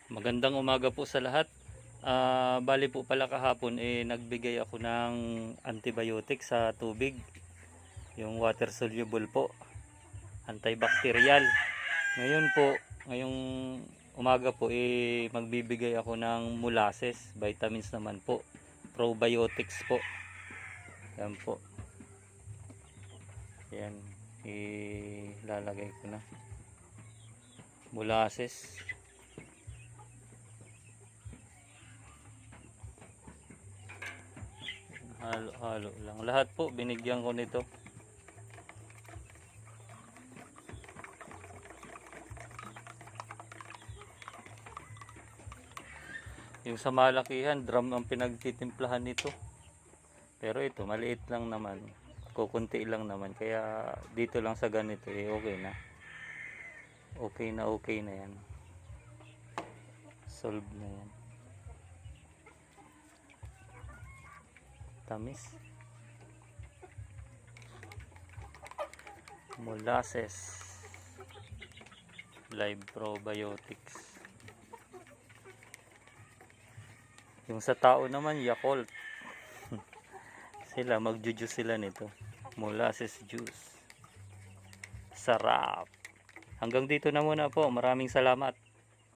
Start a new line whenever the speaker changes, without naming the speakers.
Magandang umaga po sa lahat. Bali po pala kahapon nagbigay ako ng antibiotic sa tubig. Yung water soluble po, antibacterial. Ngayon po, ngayong umaga po magbibigay ako ng molasses, vitamins naman po, probiotics po. Yan po. Yan, ilalagay ko na. Molasses. Halo-halo lang. Lahat po binigyan ko nito. Yung sa malakihan, drum ang pinagtitimplahan nito. Pero ito, maliit lang naman. Kukunti lang naman. Kaya dito lang sa ganito okay na. Okay na yan. Solve na yan. Tamis. Molasses. Live probiotics. Yung sa tao naman, Yakult. Sila, magjujuice sila nito. Molasses juice. Sarap. Hanggang dito na muna po. Maraming salamat.